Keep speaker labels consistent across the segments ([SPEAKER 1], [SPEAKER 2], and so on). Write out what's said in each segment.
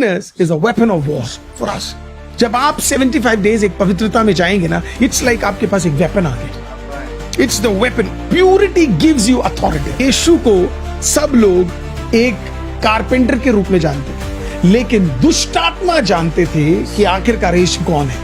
[SPEAKER 1] Holiness is a weapon of war for us. जब आप 75 days एक पवित्रता में जाएंगे ना, it's like आपके पास एक weapon आ गया. It's the weapon. Purity gives you authority. यीशु को सब लोग एक कारपेंटर के रूप में जानते थे, लेकिन दुष्टात्मा जानते थे कि आखिरकार यीशु कौन है.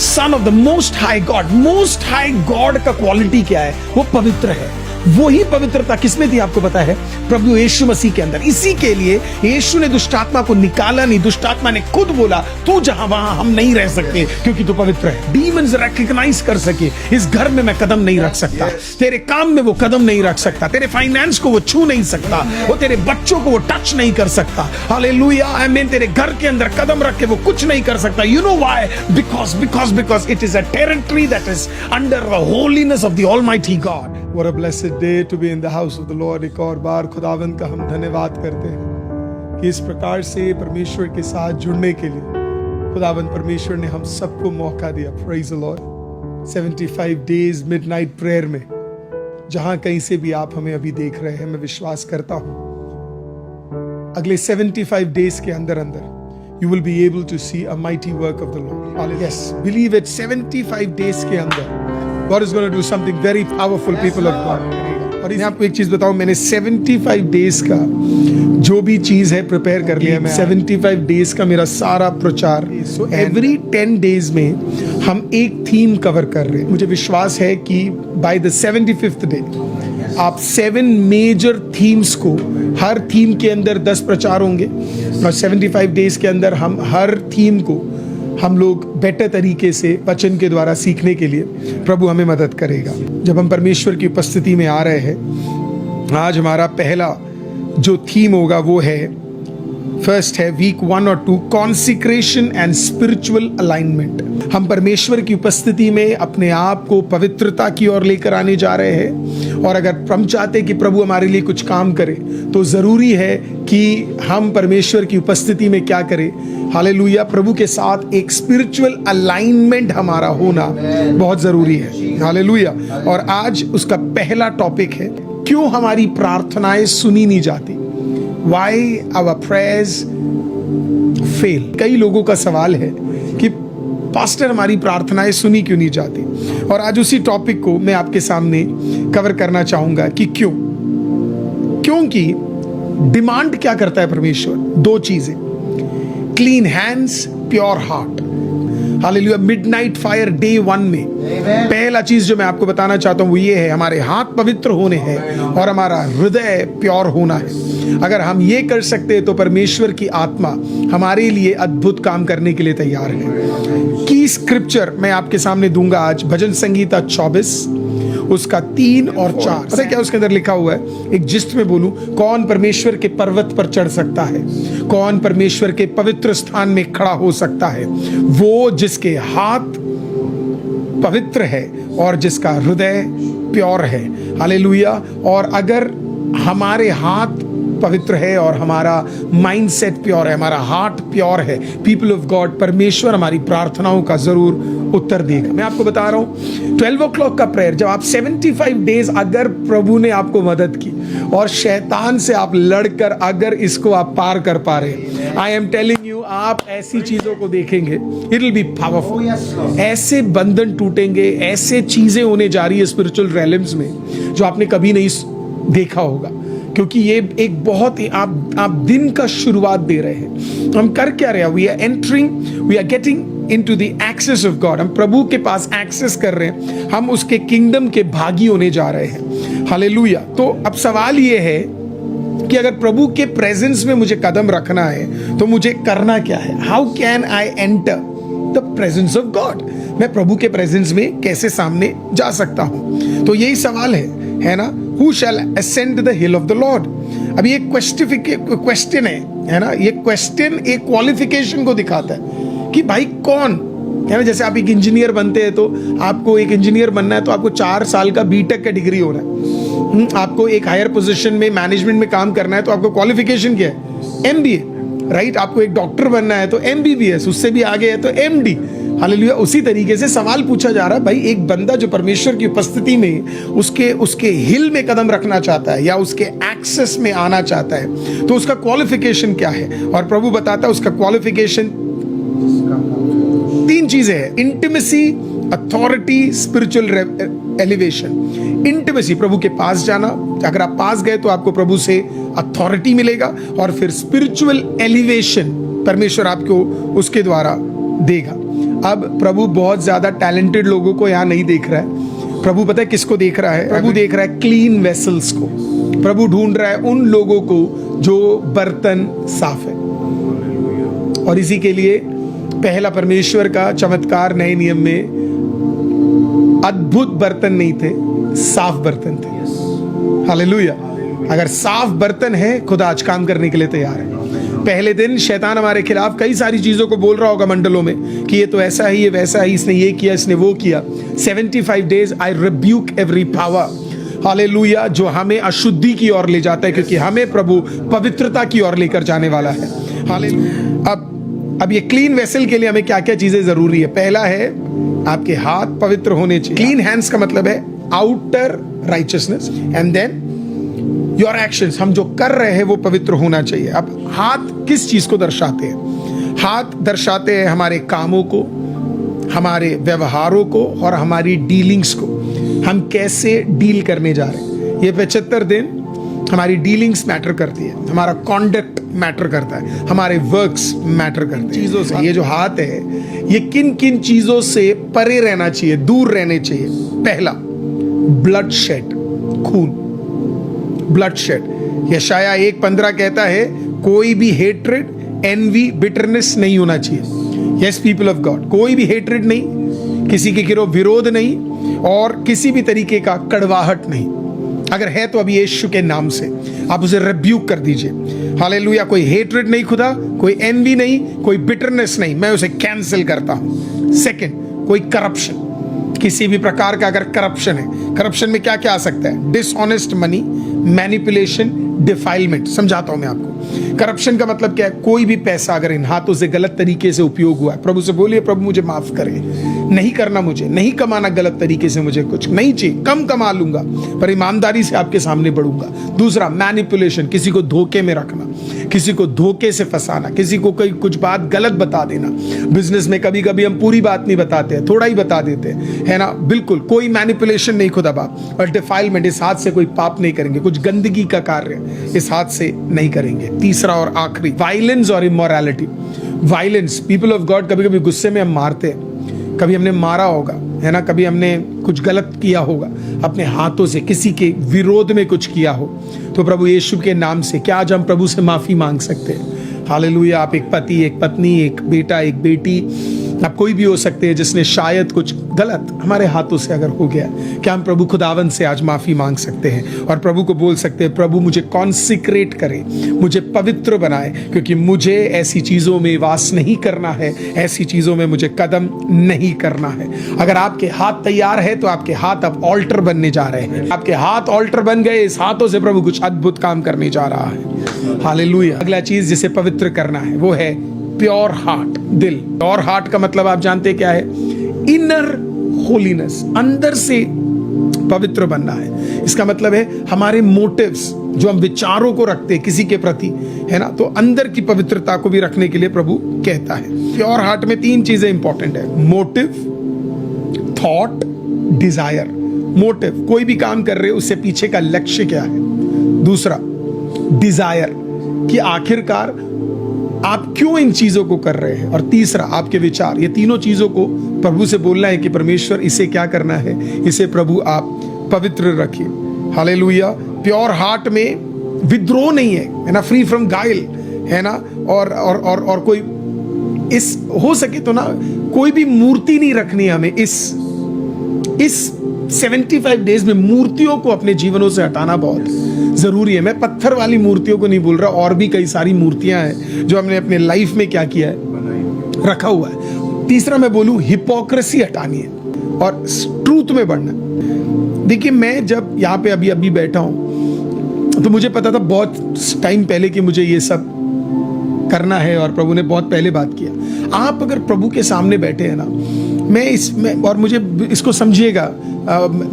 [SPEAKER 1] Son of the most high God. Most high God का क्वालिटी क्या है? वो पवित्र है. वही पवित्रता किसमें थी आपको पता है? प्रभु यीशु मसीह के अंदर. इसी के लिए यीशु ने दुष्टात्मा को निकाला नहीं. दुष्टात्मा ने खुद बोला तू जहां वहां हम नहीं रह सकते क्योंकि तू पवित्र है. डीमंस रिकॉग्नाइज कर सके इस घर में मैं कदम नहीं रख सकता, तेरे काम में वो कदम नहीं रख सकता, तेरे फाइनेंस को वो छू नहीं सकता, वो तेरे बच्चों को वो टच नहीं कर सकता. हालेलुया. आमीन. तेरे घर के अंदर कदम रख के वो कुछ नहीं कर सकता. You know why? Because it is a territory that is under the holiness of the almighty God. What a blessed day to be in the house of the Lord. एक और बार खुदावंद का हम धन्यवाद करते हैं कि इस प्रकार से परमेश्वर के साथ जुड़ने के लिए खुदावंद परमेश्वर ने हम सबको मौका दिया. Praise the Lord. 75 days midnight prayer में जहां कहीं से भी आप हमें अभी देख रहे हैं, मैं विश्वास करता हूं अगले 75 days के अंदर you will be able to see a mighty work of the Lord. Yes, believe it. 75 days के अंदर God is going to do something very powerful, people of God. और मैं आपको एक चीज बताऊं, मैंने 75 days का जो भी चीज है प्रिपेयर कर लिया. मैं 75 days का मेरा सारा प्रचार. So every 10 days में हम एक थीम कवर कर रहे हैं. मुझे विश्वास है कि by the 75th day आप 7 मेजर थीम्स को, हर थीम के अंदर 10 प्रचार होंगे और 75 days के अंदर हम हर थीम को हम लोग बेटर तरीके से वचन के द्वारा सीखने के लिए प्रभु हमें मदद करेगा. जब हम परमेश्वर की उपस्थिति में आ रहे हैं, आज हमारा पहला जो थीम होगा वो है, फर्स्ट है वीक 1 और 2, कॉन्सिक्रेशन एंड स्पिरिचुअल अलाइनमेंट. हम परमेश्वर की उपस्थिति में अपने आप को पवित्रता की ओर लेकर आने जा रहे हैं, और अगर हम चाहते कि प्रभु हमारे लिए कुछ काम करे तो जरूरी है कि हम परमेश्वर की उपस्थिति में क्या करें. हालेलुया. प्रभु के साथ एक स्पिरिचुअल अलाइनमेंट हमारा होना बहुत जरूरी है. हालेलुया. और आज उसका पहला टॉपिक है, क्यों हमारी प्रार्थनाएं सुनी नहीं जाती. Why our prayers fail. कई लोगों का सवाल है कि पास्टर हमारी प्रार्थनाएं सुनी क्यों नहीं जाती, और आज उसी टॉपिक को मैं आपके सामने कवर करना चाहूंगा कि क्यों. क्योंकि डिमांड क्या करता है परमेश्वर? 2 चीजें, clean hands, pure heart. Hallelujah. Midnight fire day 1 में पहला चीज जो मैं आपको बताना चाहता हूं वो ये है, हमारे हाथ पवित्र होने हैं और हमारा हृदय प्योर होना है. अगर हम ये कर सकते हैं तो परमेश्वर की आत्मा हमारे लिए अद्भुत काम करने के लिए तैयार है. की स्क्रिप्चर मैं आपके सामने दूंगा आज, भजन संगीता 24 उसका 3 और 4. पता है क्या उसके अंदर लिखा हुआ है? एक जिस्ट में बोलूं, कौन परमेश्वर के पर्वत पर चढ़ सकता है, कौन परमेश्वर के पवित्र स्थान में खड़ा हो सकता है? वो जिसके हाथ पवित्र है और जिसका हृदय प्योर है. हालेलुया. और अगर हमारे हाथ पवित्र है और हमारा माइंडसेट प्योर है, हमारा हार्ट प्योर है, पीपल ऑफ गॉड, परमेश्वर हमारी प्रार्थनाओं का जरूर उत्तर देगा. मैं आपको बता रहा हूं 12 o'clock का प्रेयर, जब आप 75 डेज अगर प्रभु ने आपको मदद की और शैतान से आप लड़कर अगर इसको आप पार कर पा रहे, आई एम टेलिंग यू, आप ऐसी चीजों को देखेंगे, इट विल बी पावरफुल. ऐसे बंधन टूटेंगे, ऐसे चीजें होने जा रही है स्पिरिचुअल रेलम्स में जो आपने कभी नहीं देखा होगा. क्योंकि ये एक बहुत ही आप दिन का शुरुआत दे रहे हैं. हम कर क्या रहे हैं? We are getting into the access of God. हम प्रभु के पास एक्सेस कर रहे हैं, हम उसके किंगडम के भागी होने जा रहे हैं. हालेलुया. तो अब सवाल ये है कि अगर प्रभु के प्रेजेंस में मुझे कदम रखना है तो मुझे करना क्या है? How can I enter the presence of God. मैं प्रभु के प्रेजेंस में कैसे सामने जा सकता हूं? तो यही सवाल है ना. Who shall ascend the hill of the Lord? अभी एक क्वेश्चन है ना. ये क्वेश्चन एक क्वालिफिकेशन को दिखाता है कि भाई कौन है ना. जैसे आप एक इंजीनियर बनते हैं तो आपको एक इंजीनियर बनना है तो आपको 4 साल का बीटेक का डिग्री होना है. आपको एक हायर पोजीशन में मैनेजमेंट में काम करना है तो आपको क्वालिफिकेशन क्या है? MBA. राइट. आपको एक डॉक्टर बनना है तो MBBS, उससे भी आगे है तो MD. हालेलुया। उसी तरीके से सवाल पूछा जा रहा है, भाई एक बंदा जो परमेश्वर की उपस्थिति में उसके हिल में कदम रखना चाहता है या उसके एक्सेस में आना चाहता है, तो उसका क्वालिफिकेशन क्या है? और प्रभु बताता है उसका क्वालिफिकेशन 3 चीजें हैं: intimacy, authority, spiritual elevation. Intimacy, प्रभु के पास जाना, अगर आप पास गए तो आपको प्रभु से अथॉरिटी मिलेगा, और फिर स्पिरिचुअल एलिवेशन, परमेश्वर आपको उसके द्वारा देगा। अब प्रभु बहुत ज्यादा टैलेंटेड लोगों को यहां नहीं देख रहा है। प्रभु पता है किसको देख रहा है? प्रभु देख रहा है क्लीन वेसल्स को। प्रभु ढूंढ रहा है उन लोगों को जो बर्तन साफ है। और इसी के लिए पहला परमेश्वर का चमत्कार नए नियम में अद्भुत बर्तन नहीं थे, साफ बर्तन थे। हालेलुया। अगर साफ बर्तन है, खुदा आज काम करने के लिए तैयार है। पहले दिन शैतान हमारे खिलाफ कई सारी चीजों को बोल रहा होगा मंडलों में कि ये तो ऐसा ही, ये वैसा ही, इसने ये किया, इसने वो किया। 75 days I rebuke every power, hallelujah, जो हमें अशुद्धि की ओर ले जाता है, क्योंकि हमें प्रभु पवित्रता की ओर लेकर जाने वाला है। हालेलुया। अब ये क्लीन वेसल के लिए हमें क्या क्या चीजें जरूरी है? पहला है आपके हाथ पवित्र होने चाहिए। क्लीन हैंड्स का मतलब है outer righteousness, and then your actions, हम जो कर रहे हैं वो पवित्र होना चाहिए। अब हाथ किस चीज को दर्शाते हैं? हाथ दर्शाते हैं हमारे कामों को, हमारे व्यवहारों को और हमारी डीलिंग्स को। हम कैसे डील करने जा रहे हैं। ये 75 दिन हमारी डीलिंग्स मैटर करती है, हमारा कॉन्डक्ट मैटर करता है, हमारे वर्क्स मैटर करते हैं चीजों से। ये जो हाथ है, ये किन किन चीजों से परे रहना चाहिए, दूर रहने चाहिए? पहला, ब्लड शेड, खून, ब्लड शेड। यशाया 1:15 कहता है कोई भी हेट्रेड, एनवी, बिटरनेस नहीं होना चाहिए। यस पीपल ऑफ गॉड, कोई भी हेट्रेड नहीं, किसी के गिरोह विरोध नहीं, और किसी भी तरीके का कड़वाहट नहीं। अगर है तो अभी यीशु के नाम से आप उसे रिब्यूक कर दीजिए। हालेलुया। कोई हेट्रेड नहीं खुदा, कोई एनवी नहीं, कोई बिटरनेस नहीं, मैं उसे कैंसिल करता हूं। सेकंड, कोई करप्शन, किसी भी प्रकार का अगर करप्शन है। करप्शन में क्या क्या आ सकता है? Dishonest money, manipulation, defilement. समझाता हूं मैं आपको। करप्शन का मतलब क्या है? कोई भी पैसा अगर इन हाथों से गलत तरीके से उपयोग हुआ है, प्रभु से बोलिए प्रभु मुझे माफ करे, नहीं करना, मुझे नहीं कमाना गलत तरीके से, मुझे कुछ नहीं चाहिए, कम कमा लूंगा पर ईमानदारी से आपके सामने बढ़ूंगा। दूसरा, मैनिपुलेशन, किसी को धोखे में रखना, किसी को धोखे से फंसाना, किसी को कोई कुछ बात गलत बता देना। बिजनेस में कभी कभी हम पूरी बात नहीं बताते हैं, थोड़ा ही बता देते हैं, है ना? बिल्कुल कोई मैनिपुलेशन नहीं खुदा बाप। और डिफाइलमेंट, इस हाथ से कोई पाप नहीं करेंगे, कुछ गंदगी का कार्य इस हाथ से नहीं करेंगे। तीसरा और आखिरी, वायलेंस और immorality. Violence, people of God, कभी कभी गुस्से में हम मारते हैं, कभी हमने मारा होगा, है ना? कभी हमने कुछ गलत किया होगा, अपने हाथों से किसी के विरोध में कुछ किया हो, तो प्रभु यीशु के नाम से क्या आज हम प्रभु से माफी मांग सकते हैं? हालेलुया। आप एक पति, एक पत्नी, एक बेटा, एक बेटी, आप कोई भी हो सकते हैं जिसने शायद कुछ गलत हमारे हाथों से अगर हो गया, क्या हम प्रभु खुदावन से आज माफी मांग सकते हैं और प्रभु को बोल सकते हैं प्रभु मुझे कॉन्सिक्रेट करे, मुझे पवित्र बनाए, क्योंकि मुझे ऐसी चीजों में वास नहीं करना है, ऐसी चीजों में मुझे कदम नहीं करना है। अगर आपके हाथ तैयार है तो आपके हाथ अब ऑल्टर बनने जा रहे हैं। आपके हाथ ऑल्टर बन गए, इस हाथों से प्रभु कुछ अद्भुत काम करने जा रहा है। हालेलुया। अगला चीज जिसे पवित्र करना है वो है प्योर हार्ट, दिल। प्योर हार्ट का मतलब आप जानते हैं क्या है? इनर होलीनेस, अंदर से पवित्र बनना है। इसका मतलब है हमारे मोटिव्स, जो हम विचारों को रखते हैं किसी के प्रति, है ना, तो अंदर की पवित्रता को भी रखने के लिए प्रभु कहता है। प्योर हार्ट में 3 चीजें इंपॉर्टेंट है: मोटिव, थॉट, डिजायर। मोटिव, कोई भी काम कर रहे हो उससे पीछे का लक्ष्य क्या है। दूसरा, डिजायर, कि आखिरकार आप क्यों इन चीजों को कर रहे हैं। और तीसरा, आपके विचार। ये तीनों चीजों को प्रभु से बोलना है कि परमेश्वर इसे क्या करना है, इसे प्रभु आप पवित्र रखिए। हालेलुया। प्योर हार्ट में विद्रोह नहीं है ना, फ्री फ्रॉम गाइल, है ना, और कोई इस हो सके तो ना कोई भी मूर्ति नहीं रखनी है हमें। इस 75 डेज में मूर्तियों को अपने जीवनों से हटाना बहुत जरूरी है। मैं पत्थर वाली मूर्तियों को नहीं बोल रहा, और भी कई सारी मूर्तियां हैं जो हमने अपने लाइफ में क्या किया है, रखा हुआ है। तीसरा मैं बोलूं, हिपोक्रेसी हटानी है और ट्रूथ में बढ़ना। देखिए, मैं जब यहाँ पे अभी बैठा हूं तो मुझे पता था बहुत टाइम पहले कि मुझे ये सब करना है, और प्रभु ने बहुत पहले बात किया। आप अगर प्रभु के सामने बैठे हैं ना, मैं और मुझे इसको समझिएगा,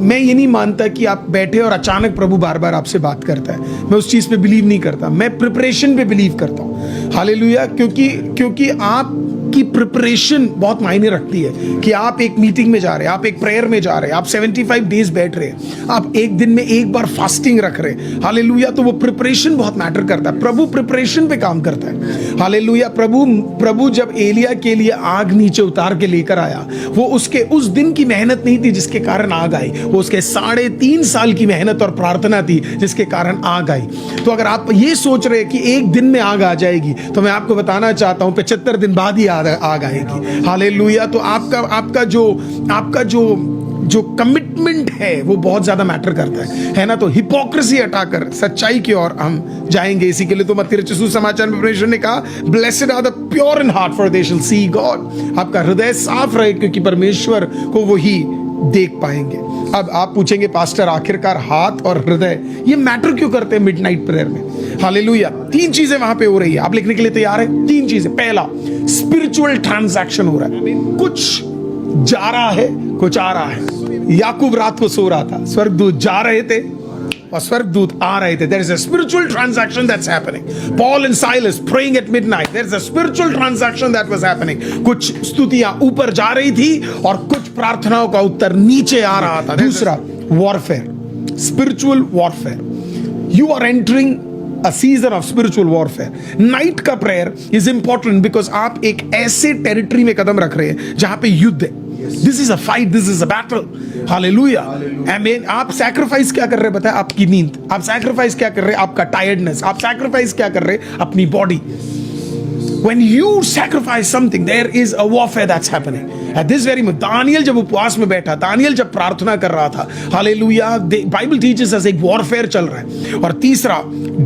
[SPEAKER 1] मैं ये नहीं मानता कि आप बैठे और अचानक प्रभु बार बार आपसे बात करता है। मैं उस चीज पे बिलीव नहीं करता, मैं प्रिपरेशन पे बिलीव करता हूँ। हालेलुया। क्योंकि आपकी प्रिपरेशन बहुत मायने रखती है कि आप एक मीटिंग में जा रहे हैं, आप एक प्रेयर में जा रहे हैं, आप 75 डेज बैठ रहे हैं, आप एक दिन में एक बार फास्टिंग रख रहे हैं। हालेलुया। तो वो प्रिपरेशन बहुत मैटर करता है। प्रभु प्रिपरेशन पे काम करता है। हालेलुया। प्रभु जब एलिया के लिए आग नीचे उतार के लेकर आया, वो उसके उस दिन की मेहनत नहीं थी जिसके कारण आग आई, वो उसके 3.5 साल की मेहनत और प्रार्थना थी जिसके कारण आग आई। तो अगर आप ये सोच रहे हैं कि एक दिन में आग आ जाएगी, तो मैं आपको बताना चाहता हूं 75 दिन बाद ही आग आएगी। हालेलुया। तो आपका जो कमिटमेंट है वो बहुत ज्यादा मैटर करता है ना। तो हिपोक्रेसी हटाकर सच्चाई की ओर हम जाएंगे। इसी के लिए तो मत्ती रचित सुसमाचार में परमेश्वर ने कहा, blessed are the pure in heart for they shall see God. आपका हृदय साफ रहे क्योंकि परमेश्वर को वो ही देख पाएंगे। अब आप पूछेंगे, पास्टर आखिरकार हाथ और हृदय ये मैटर क्यों करते हैं मिडनाइट प्रेयर में? हालेलुया। 3 चीजें वहां पे हो रही है। आप लिखने के लिए तैयार है? 3 चीजें। पहला, स्पिरिचुअल ट्रांजैक्शन हो रहा है। कुछ जा रहा है, कुछ आ रहा है। याकूब रात को सो रहा था, स्वर्गदूत जा रहे थे और स्वर्गदूत आ रहे थे। There is a spiritual transaction that's happening. Paul and Silas praying at midnight. There is a spiritual transaction that was happening. कुछ स्तुतियां ऊपर जा रही थी और कुछ प्रार्थनाओं का उत्तर नीचे आ रहा था। दूसरा, warfare, spiritual warfare. You are entering a season of spiritual warfare. Night का प्रेयर इज इंपॉर्टेंट बिकॉज आप एक ऐसे टेरिटरी में कदम रख रहे हैं जहां पे युद्ध है। This is a fight, this is a battle. Hallelujah. आमीन। आप सैक्रिफाइस क्या कर रहे हैं बताए? आपकी नींद। आप सैक्रिफाइस क्या कर रहे हैं? आपका टायर्डनेस। आप सैक्रिफाइस क्या कर रहे हैं? अपनी body. When you sacrifice something, there is a warfare that's happening. At this very moment, Daniel जब उपवास में बैठा, दानियल जब प्रार्थना कर रहा था, हालेलुया, बाइबल टीचर्स अस एक वॉरफेयर चल रहा है। और तीसरा,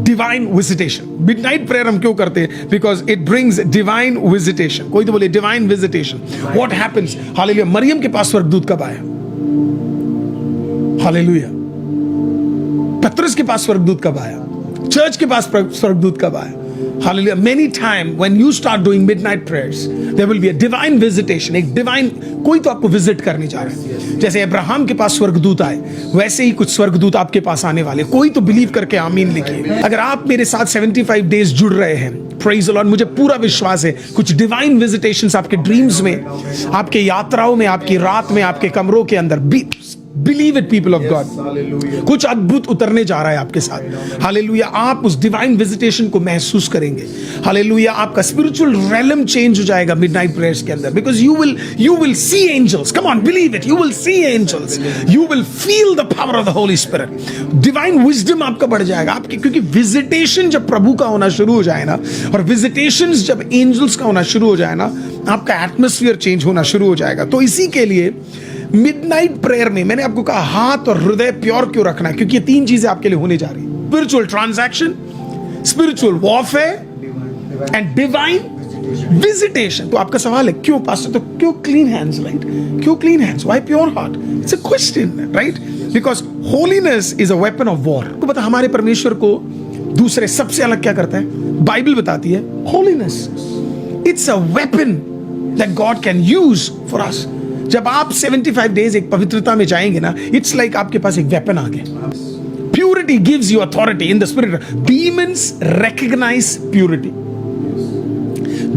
[SPEAKER 1] डिवाइन विजिटेशन। मिडनाइट प्रेयर हम क्यों करते हैं? Because it brings divine visitation. कोई तो बोले divine visitation. What happens? Hallelujah. Mariam के पास स्वर्गदूत कब आया? हालेलुया। पतरस के पास स्वर्गदूत कब आया? चर्च के पास स्वर्गदूत कब आया? Hallelujah. Many times when you start doing midnight prayers, there will be a divine visitation. एक divine कोई तो आपको विजिट करने जा रहा है। जैसे अब्राहम के पास स्वर्गदूत आए, वैसे ही कुछ स्वर्गदूत आपके पास आने वाले। कोई तो बिलीव करके आमीन लिखिए। अगर आप मेरे साथ 75 डेज जुड़ रहे हैं, प्रेज द लॉर्ड, मुझे पूरा विश्वास है कुछ डिवाइन विजिटेशंस आपके ड्रीम्स में, आपके यात्राओं में, आपकी रात में, आपके कमरों के अंदर believe it people of God. कुछ अद्भुत उतरने जा रहा है आपके साथ। हालेलुया। आप उस डिवाइन विजिटेशन को महसूस करेंगे। हालेलुया। आपका स्पिरिचुअल रेलम चेंज हो जाएगा मिडनाइट प्रेयर्स के अंदर, because you will see angels. Come on, believe it. You will see angels, you will feel the power of the Holy Spirit. Divine wisdom आपका बढ़ जाएगा आपकी, क्योंकि विजिटेशन जब प्रभु का होना शुरू हो जाए ना, और विजिटेशन जब एंजल्स का होना शुरू हो जाए ना, आपका एटमोस्फियर चेंज होना शुरू हो जाएगा। तो इसी के लिए मिडनाइट प्रेयर में मैंने आपको कहा हाथ और हृदय प्योर क्यों रखना है, क्योंकि ये 3 चीजें आपके लिए होने जा रही है। Spiritual transaction, spiritual warfare and divine visitation. तो आपका सवाल है क्यों पास्टर? तो क्यों क्लीन हैंड्स, राइट? क्यों clean hands? Why pure heart? It's a question, right? Because holiness is a weapon of war. तो पता हमारे परमेश्वर को दूसरे सबसे अलग क्या करता है? बाइबल बताती है holiness it's a weapon that God can use for us. जब आप 75 डेज एक पवित्रता में जाएंगे ना, इट्स लाइक आपके पास एक वेपन आ गया। Purity gives you authority in the spirit. Demons recognise purity.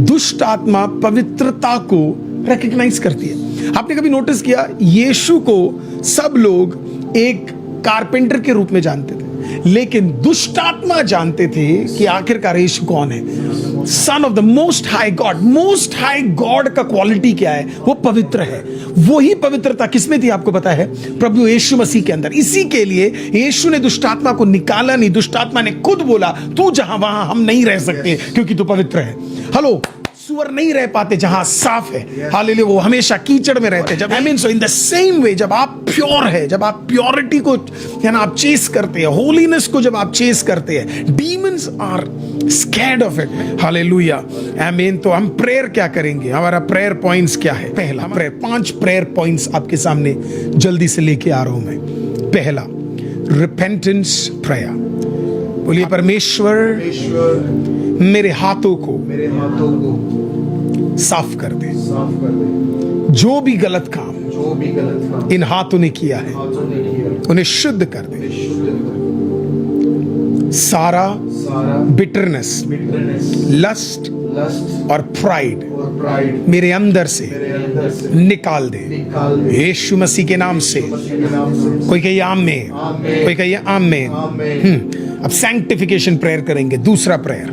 [SPEAKER 1] दुष्ट आत्मा पवित्रता को रिकॉग्नाइज करती है। आपने कभी नोटिस किया, यीशु को सब लोग एक कारपेंटर के रूप में जानते थे, लेकिन दुष्ट आत्मा जानते थे कि आखिरकार यीशु कौन है। Son of the most high God. Most high God का क्वालिटी क्या है? वो पवित्र है। वही पवित्रता किसमें थी आपको पता है? प्रभु यीशु मसीह के अंदर। इसी के लिए यीशु ने दुष्टात्मा को निकाला नहीं, दुष्टात्मा ने खुद बोला तू जहां वहां हम नहीं रह सकते क्योंकि तू पवित्र है। हेलो, सुअर नहीं रह पाते जहां साफ है। हालेलुया। वो हमेशा कीचड़ में रहते। जब I mean so in the same way, जब आप प्योर है, जब आप प्योरिटी को है ना आप चेस करते हैं, होलीनेस को जब आप चेस करते हैं, demons are scared of it. Hallelujah. Amen. तो हम प्रेयर क्या करेंगे? हमारा प्रेयर पॉइंट्स क्या है? पहला प्रेयर, 5 प्रेयर पॉइंट्स आपके सामने जल्दी से लेके आ रहा हूं मैं। पहला, रिपेंटेंस प्रेयर। बोलिए, परमेश्वर मेरे हाथों को साफ कर दे।
[SPEAKER 2] साफ कर दे।
[SPEAKER 1] जो भी गलत काम
[SPEAKER 2] जो भी गलत काम
[SPEAKER 1] इन हाथों ने किया है
[SPEAKER 2] हाथों ने किया
[SPEAKER 1] उन्हें शुद्ध कर दे।
[SPEAKER 2] उन्हें शुद्ध कर
[SPEAKER 1] सारा
[SPEAKER 2] सारा
[SPEAKER 1] बिटरनेस,
[SPEAKER 2] बिटरनेस,
[SPEAKER 1] लस्ट
[SPEAKER 2] लस्ट
[SPEAKER 1] और प्राइड
[SPEAKER 2] और प्राइड
[SPEAKER 1] मेरे अंदर से
[SPEAKER 2] मेरे अंदर से
[SPEAKER 1] निकाल दे
[SPEAKER 2] निकाल दे।
[SPEAKER 1] यीशु मसीह के नाम से।
[SPEAKER 2] मसीह के नाम से।
[SPEAKER 1] कोई कहिए आमीन,
[SPEAKER 2] आमीन।
[SPEAKER 1] कोई कहिए आमीन।
[SPEAKER 2] आमीन।
[SPEAKER 1] अब सैंक्टिफिकेशन प्रेयर करेंगे। दूसरा प्रेयर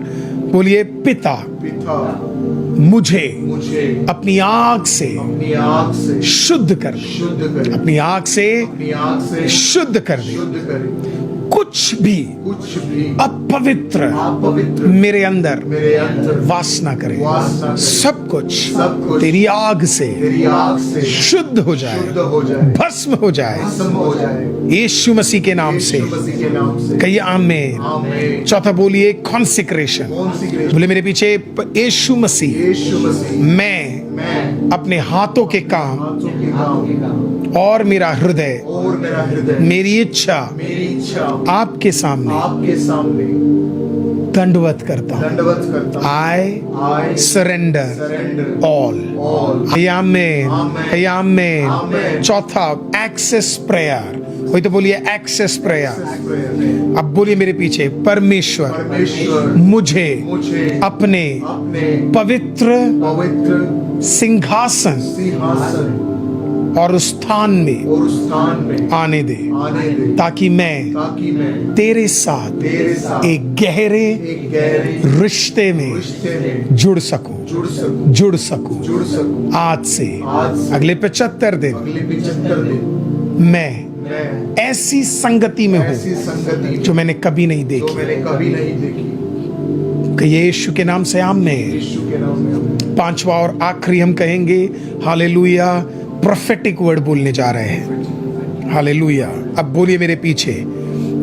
[SPEAKER 1] बोलिए, पिता
[SPEAKER 2] पिता
[SPEAKER 1] मुझे
[SPEAKER 2] मुझे
[SPEAKER 1] अपनी आग से
[SPEAKER 2] अपनी आग से
[SPEAKER 1] शुद्ध कर दे।
[SPEAKER 2] शुद्ध करे।
[SPEAKER 1] अपनी आग से
[SPEAKER 2] अपनी आग से
[SPEAKER 1] शुद्ध कर दे।
[SPEAKER 2] शुद्ध करे।
[SPEAKER 1] कुछ भी
[SPEAKER 2] कुछ भी
[SPEAKER 1] अपवित्र
[SPEAKER 2] अपवित्र
[SPEAKER 1] मेरे अंदर
[SPEAKER 2] मेरे अंदर
[SPEAKER 1] वासना करे।
[SPEAKER 2] वासना करे।
[SPEAKER 1] सब कुछ
[SPEAKER 2] सब कुछ
[SPEAKER 1] तेरी आग से
[SPEAKER 2] तेरी आग से
[SPEAKER 1] शुद्ध हो जाए,
[SPEAKER 2] शुद्ध हो जाए,
[SPEAKER 1] भस्म हो जाए
[SPEAKER 2] भस्म हो जाए।
[SPEAKER 1] यीशु मसीह के नाम से।
[SPEAKER 2] यीशु मसीह के नाम से।
[SPEAKER 1] कहिए आमीन।
[SPEAKER 2] आमीन।
[SPEAKER 1] चौथा बोलिए, कॉन्सिक्रेशन।
[SPEAKER 2] कॉन्सिक्रेशन।
[SPEAKER 1] बोले मेरे पीछे, यीशु मसीह
[SPEAKER 2] यीशु मसीह
[SPEAKER 1] मैं
[SPEAKER 2] मैं
[SPEAKER 1] अपने हाथों के काम
[SPEAKER 2] हाथों के काम
[SPEAKER 1] और मेरा हृदय,
[SPEAKER 2] और मेरा हृदय,
[SPEAKER 1] मेरी इच्छा
[SPEAKER 2] मेरी इच्छा
[SPEAKER 1] आपके सामने
[SPEAKER 2] आपके सामने
[SPEAKER 1] दंडवत करता हूँ।
[SPEAKER 2] दंडवत करता हूँ।
[SPEAKER 1] आई
[SPEAKER 2] I
[SPEAKER 1] surrender
[SPEAKER 2] surrender
[SPEAKER 1] all.
[SPEAKER 2] all।
[SPEAKER 1] आमीन,
[SPEAKER 2] आमीन।
[SPEAKER 1] आमीन।
[SPEAKER 2] आमीन।
[SPEAKER 1] चौथा, एक्सेस प्रेयर। वही तो बोलिए, एक्सेस प्रेयर।
[SPEAKER 2] prayer।
[SPEAKER 1] अब बोलिए मेरे पीछे, परमेश्वर
[SPEAKER 2] परमेश्वर
[SPEAKER 1] मुझे
[SPEAKER 2] मुझे
[SPEAKER 1] अपने
[SPEAKER 2] अपने
[SPEAKER 1] पवित्र
[SPEAKER 2] पवित्र
[SPEAKER 1] सिंहासन
[SPEAKER 2] सिंहासन
[SPEAKER 1] और उस स्थान में
[SPEAKER 2] और स्थान में
[SPEAKER 1] आने दे,
[SPEAKER 2] आने दे,
[SPEAKER 1] ताकि मैं
[SPEAKER 2] ताकि मैं
[SPEAKER 1] तेरे साथ
[SPEAKER 2] तेरे साथ
[SPEAKER 1] एक गहरे
[SPEAKER 2] एक गहरे
[SPEAKER 1] रिश्ते में
[SPEAKER 2] रिश्ते में
[SPEAKER 1] जुड़ सकूं,
[SPEAKER 2] जुड़ सकूं,
[SPEAKER 1] जुड़ सकूं।
[SPEAKER 2] जुड़ सकूं।
[SPEAKER 1] आज से
[SPEAKER 2] आज से
[SPEAKER 1] अगले 75 दिन
[SPEAKER 2] अगले 75 दिन
[SPEAKER 1] मैं
[SPEAKER 2] मैं
[SPEAKER 1] ऐसी संगति में हूं
[SPEAKER 2] ऐसी संगति
[SPEAKER 1] जो मैंने कभी नहीं
[SPEAKER 2] जो
[SPEAKER 1] देखी।
[SPEAKER 2] मैंने कभी नहीं देखी।
[SPEAKER 1] कि यीशु के नाम से आमीन।
[SPEAKER 2] यीशु के नाम में
[SPEAKER 1] पांचवा और आखिरी हम कहेंगे, हालेलुया, प्रोफेटिक वर्ड बोलने जा रहे हैं। हालेलुया। अब बोलिए मेरे पीछे,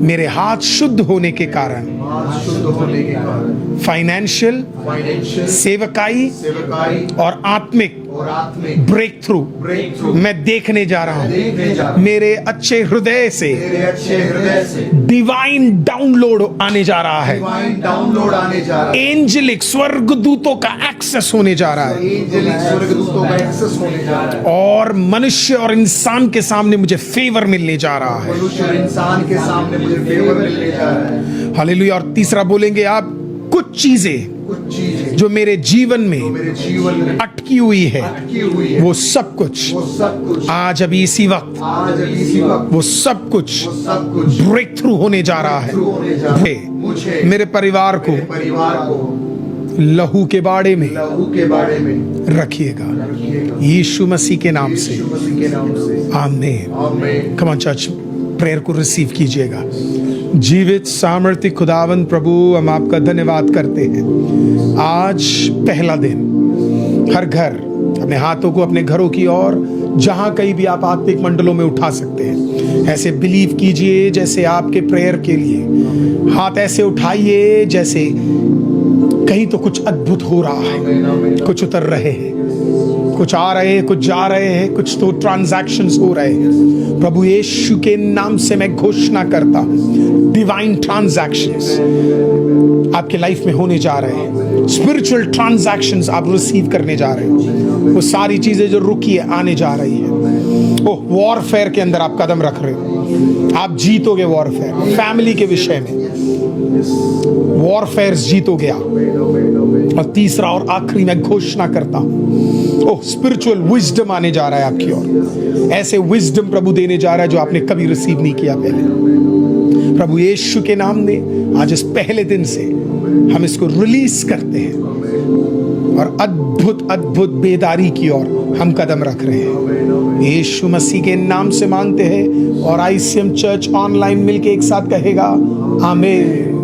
[SPEAKER 1] मेरे हाथ शुद्ध होने के कारण
[SPEAKER 2] आज शुद्ध होने के कारण
[SPEAKER 1] फाइनेंशियल,
[SPEAKER 2] फाइनेंशियल
[SPEAKER 1] सेवकाई
[SPEAKER 2] सेवकाई
[SPEAKER 1] और आत्मिक
[SPEAKER 2] और आत्मिक
[SPEAKER 1] ब्रेक थ्रू
[SPEAKER 2] ब्रेक थ्रू
[SPEAKER 1] मैं देखने जा रहा हूं।
[SPEAKER 2] देखने जा रहा हूं।
[SPEAKER 1] मेरे अच्छे हृदय से
[SPEAKER 2] मेरे अच्छे हृदय से
[SPEAKER 1] डिवाइन डाउनलोड आने जा रहा है।
[SPEAKER 2] डिवाइन डाउनलोड आने जा रहा है।
[SPEAKER 1] एंजेलिक स्वर्गदूतों का एक्सेस होने जा रहा है
[SPEAKER 2] एंजेलिक स्वर्गदूतों का एक्सेस होने जा रहा है।
[SPEAKER 1] और मनुष्य और इंसान के सामने मुझे फेवर मिलने जा रहा है।
[SPEAKER 2] मनुष्य और इंसान के सामने मुझे फेवर मिलने जा रहा है।
[SPEAKER 1] हालेलुया। और तीसरा बोलेंगे आप, कुछ चीजें
[SPEAKER 2] कुछ चीजें
[SPEAKER 1] जो मेरे जीवन में
[SPEAKER 2] मेरे जीवन में
[SPEAKER 1] अटकी हुई है,
[SPEAKER 2] अटकी हुई है,
[SPEAKER 1] वो सब कुछ
[SPEAKER 2] वो सब कुछ
[SPEAKER 1] आज अभी इसी वक्त
[SPEAKER 2] आज इसी वक्त
[SPEAKER 1] वो सब कुछ
[SPEAKER 2] वो सब कुछ
[SPEAKER 1] ब्रेक थ्रू होने जा रहा है।
[SPEAKER 2] थ्रू होने जा रहा है। मुझे
[SPEAKER 1] मेरे परिवार को
[SPEAKER 2] मेरे परिवार को
[SPEAKER 1] लहू के बाड़े में
[SPEAKER 2] लहू के बारे में
[SPEAKER 1] रखिएगा,
[SPEAKER 2] रखिएगा।
[SPEAKER 1] यीशु मसीह के नाम से।
[SPEAKER 2] यीशु मसीह के नाम से।
[SPEAKER 1] आमीन।
[SPEAKER 2] आमीन।
[SPEAKER 1] कम ऑन चर्च, प्रेयर को रिसीव कीजिएगा। जीवित सामर्थ्य खुदावंद प्रभु, हम आपका धन्यवाद करते हैं। आज पहला दिन, हर घर अपने हाथों को अपने घरों की ओर, जहां कहीं भी आप आत्मिक मंडलों में उठा सकते हैं, ऐसे बिलीव कीजिए जैसे आपके प्रेयर के लिए हाथ ऐसे उठाइए जैसे कहीं तो कुछ अद्भुत हो रहा है। कुछ उतर रहे हैं, कुछ आ रहे हैं, कुछ जा रहे हैं, कुछ तो ट्रांजैक्शंस हो रहे हैं। प्रभु यीशु के नाम से मैं घोषणा करता हूं, डिवाइन ट्रांजैक्शंस आपके लाइफ में होने जा रहे हैं। स्पिरिचुअल ट्रांजैक्शंस आप रिसीव करने जा रहे हो। वो सारी चीजें जो रुकी है आने जा रही है। ओह, वॉरफेयर के अंदर आप कदम रख रहे हो, आप जीतोगे वॉरफेयर। फैमिली के विषय में वॉरफेयर जीतोगे आप। और तीसरा और आखिरी मैं घोषणा करता हूं, ओह, स्पिरिचुअल विजडम आने जा रहा है आपकी ओर। ऐसे विजडम प्रभु देने जा रहा है जो आपने कभी रिसीव नहीं किया पहले। प्रभु यीशु के नाम में आज इस पहले दिन से हम इसको रिलीज करते हैं और अद्भुत अद्भुत बेदारी की ओर हम कदम रख रहे हैं। यीशु मसीह के नाम से मांगते हैं और ICM चर्च ऑनलाइन मिलके एक साथ कहेगा आमीन।